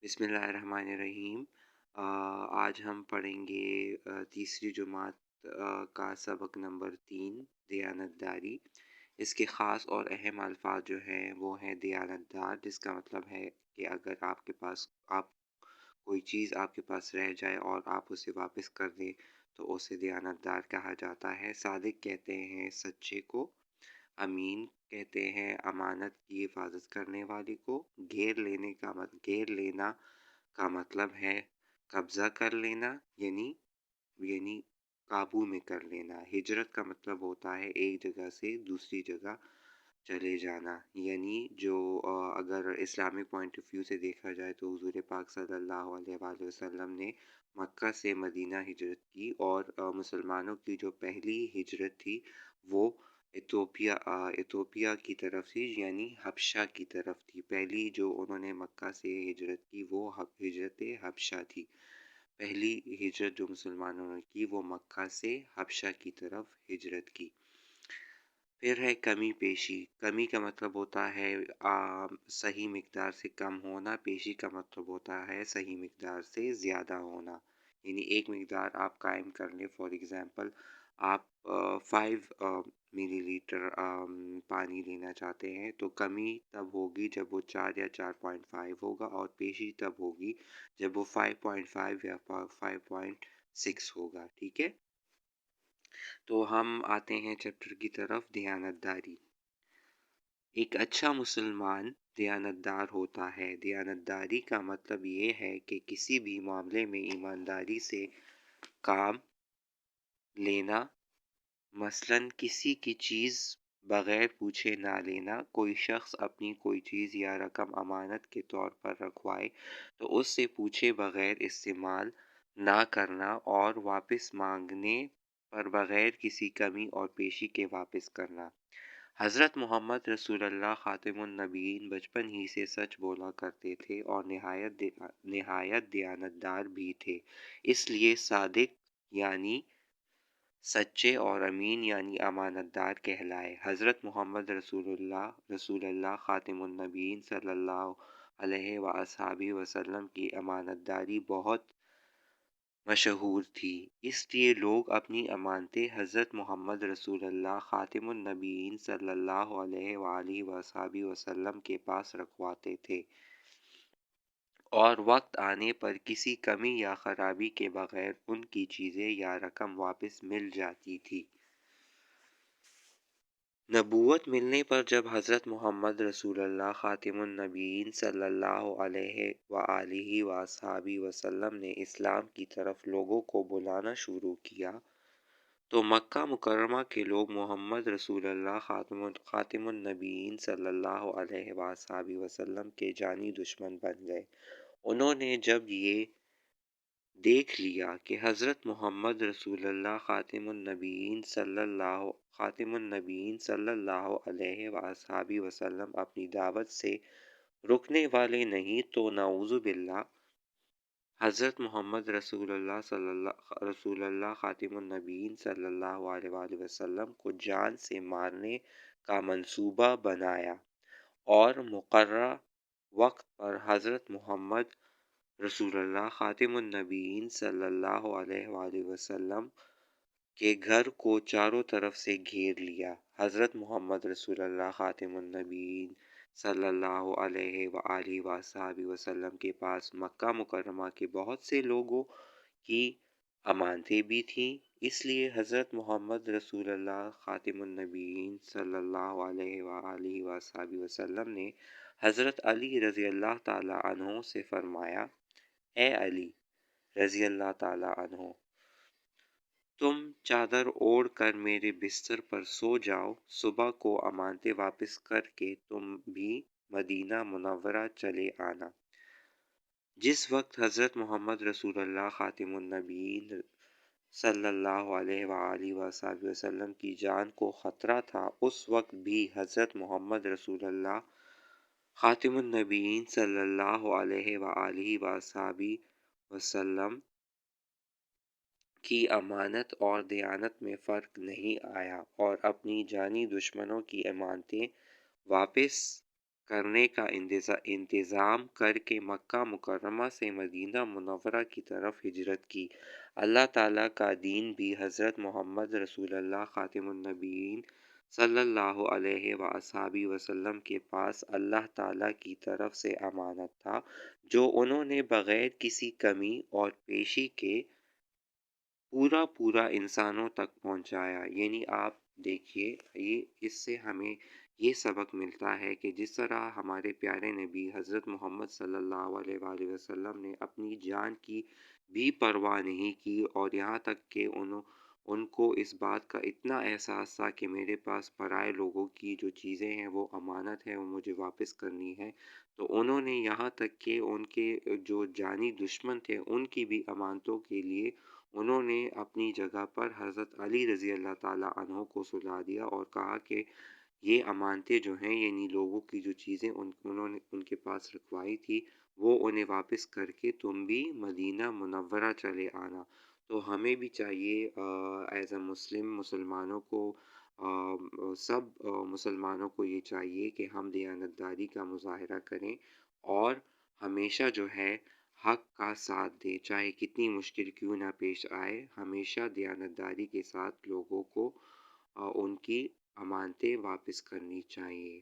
بسم اللہ الرحمن الرحیم۔ آج ہم پڑھیں گے تیسری جماعت کا سبق نمبر 3، دیانت داری۔ اس کے خاص اور اہم الفاظ جو ہیں وہ ہیں دیانت دار، جس کا مطلب ہے کہ اگر آپ کوئی چیز آپ کے پاس رہ جائے اور آپ اسے واپس کر دیں تو اسے دیانت دار کہا جاتا ہے۔ صادق کہتے ہیں سچے کو، امین کہتے ہیں امانت کی حفاظت کرنے والے کو، گھیر لینا کا مطلب ہے قبضہ کر لینا، یعنی قابو میں کر لینا۔ ہجرت کا مطلب ہوتا ہے ایک جگہ سے دوسری جگہ چلے جانا، یعنی اگر اسلامک پوائنٹ آف ویو سے دیکھا جائے تو حضور پاک صلی اللہ علیہ وآلہ وسلم نے مکہ سے مدینہ ہجرت کی، اور مسلمانوں کی جو پہلی ہجرت تھی وہ ایتھوپیا کی طرف تھی، یعنی حبشہ کی طرف تھی۔ پہلی جو انہوں نے مکہ سے ہجرت کی وہ ہجرت حبشہ تھی۔ پہلی ہجرت جو مسلمانوں نے کی وہ مکہ سے حبشہ کی طرف ہجرت کی۔ پھر ہے کمی پیشی۔ کمی کا مطلب ہوتا ہے صحیح مقدار سے کم ہونا، پیشی کا مطلب ہوتا ہے صحیح مقدار سے زیادہ ہونا، یعنی ایک مقدار آپ قائم کر لیں۔ فار ایگزامپل آپ 5 ملی لیٹر پانی لینا چاہتے ہیں تو کمی تب ہوگی جب وہ 4 یا 4.5 ہوگا، اور پیشی تب ہوگی جب وہ 5.5 یا 5.6 ہوگا۔ ٹھیک ہے، تو ہم آتے ہیں چیپٹر کی طرف، دیانت داری۔ ایک اچھا مسلمان دیانت دار ہوتا ہے۔ دیانت داری کا مطلب یہ ہے کہ کسی بھی معاملے میں ایمانداری سے کام لینا، مثلاً کسی کی چیز بغیر پوچھے نہ لینا۔ کوئی شخص اپنی کوئی چیز یا رقم امانت کے طور پر رکھوائے تو اس سے پوچھے بغیر استعمال نہ کرنا، اور واپس مانگنے پر بغیر کسی کمی اور پیشی کے واپس کرنا۔ حضرت محمد رسول اللہ خاتم النبیین بچپن ہی سے سچ بولا کرتے تھے اور نہایت دیانت دار بھی تھے، اس لیے صادق یعنی سچے اور امین یعنی امانت دار کہلائے۔ حضرت محمد رسول اللہ خاتم النبیین صلی اللہ علیہ وآلہ وسلم کی امانت داری بہت مشہور تھی، اس لیے لوگ اپنی امانتیں حضرت محمد رسول اللہ خاتم النبیین صلی اللہ علیہ وآلہ وسلم کے پاس رکھواتے تھے، اور وقت آنے پر کسی کمی یا خرابی کے بغیر ان کی چیزیں یا رقم واپس مل جاتی تھی۔ نبوت ملنے پر جب حضرت محمد رسول اللہ خاتم النبیین صلی اللہ علیہ وآلہ وسلم نے اسلام کی طرف لوگوں کو بلانا شروع کیا تو مکہ مکرمہ کے لوگ محمد رسول اللہ خاتم النبیین صلی اللہ علیہ وآلہ وسلم کے جانی دشمن بن گئے۔ انہوں نے جب یہ دیکھ لیا کہ حضرت محمد رسول اللہ خاتم النبیین صلی اللہ علیہ وآلہ وسلم اپنی دعوت سے رکنے والے نہیں، تو نعوذ باللہ حضرت محمد رسول اللہ خاتم النبیین صلی اللہ علیہ وآلہ وسلم کو جان سے مارنے کا منصوبہ بنایا، اور مقررہ وقت پر حضرت محمد رسول اللہ خاتم النبیین صلی اللہ علیہ وآلہ وسلم کے گھر کو چاروں طرف سے گھیر لیا۔ حضرت محمد رسول اللہ خاتم النبیین صلی اللہ علیہ وآلہ وسلم کے پاس مکہ مکرمہ کے بہت سے لوگوں کی امانتیں بھی تھیں، اس لیے حضرت محمد رسول اللہ خاتم النبیین صلی اللہ علیہ وآلہ وسلم نے حضرت علی رضی اللہ تعالیٰ عنہ سے فرمایا، اے علی رضی اللہ تعالیٰ عنہ، تم چادر اوڑھ کر میرے بستر پر سو جاؤ، صبح کو امانتیں واپس کر کے تم بھی مدینہ منورہ چلے آنا۔ جس وقت حضرت محمد رسول اللہ خاتم النبیین صلی اللہ علیہ وآلہ وسلم کی جان کو خطرہ تھا، اس وقت بھی حضرت محمد رسول اللہ خاتم النبیین صلی اللہ علیہ وآلہ وسلم کی امانت اور دیانت میں فرق نہیں آیا، اور اپنی جانی دشمنوں کی امانتیں واپس کرنے کا انتظام کر کے مکہ مکرمہ سے مدینہ منورہ کی طرف ہجرت کی۔ اللہ تعالیٰ کا دین بھی حضرت محمد رسول اللہ خاتم النبیین صلی اللہ علیہ وآلہ وسلم کے پاس اللہ تعالیٰ کی طرف سے امانت تھا، جو انہوں نے بغیر کسی کمی اور پیشی کے پورا انسانوں تک پہنچایا۔ یعنی آپ دیکھیے، اس سے ہمیں یہ سبق ملتا ہے کہ جس طرح ہمارے پیارے نبی حضرت محمد صلی اللہ علیہ وآلہ وسلم نے اپنی جان کی بھی پرواہ نہیں کی، اور یہاں تک کہ ان کو اس بات کا اتنا احساس تھا کہ میرے پاس پرائے لوگوں کی جو چیزیں ہیں وہ امانت ہے، وہ مجھے واپس کرنی ہے، تو انہوں نے یہاں تک کہ ان کے جو جانی دشمن تھے ان کی بھی امانتوں کے لیے انہوں نے اپنی جگہ پر حضرت علی رضی اللہ تعالیٰ عنہ کو سلا دیا، اور کہا کہ یہ امانتیں جو ہیں، یعنی لوگوں کی جو چیزیں انہوں نے ان کے پاس رکھوائی تھی، وہ انہیں واپس کر کے تم بھی مدینہ منورہ چلے آنا۔ تو ہمیں بھی چاہیے ایز اے مسلمانوں کو، سب مسلمانوں کو یہ چاہیے کہ ہم دیانتداری کا مظاہرہ کریں، اور ہمیشہ جو ہے حق کا ساتھ دیں، چاہے کتنی مشکل کیوں نہ پیش آئے، ہمیشہ دیانتداری کے ساتھ لوگوں کو ان کی امانتیں واپس کرنی چاہیے۔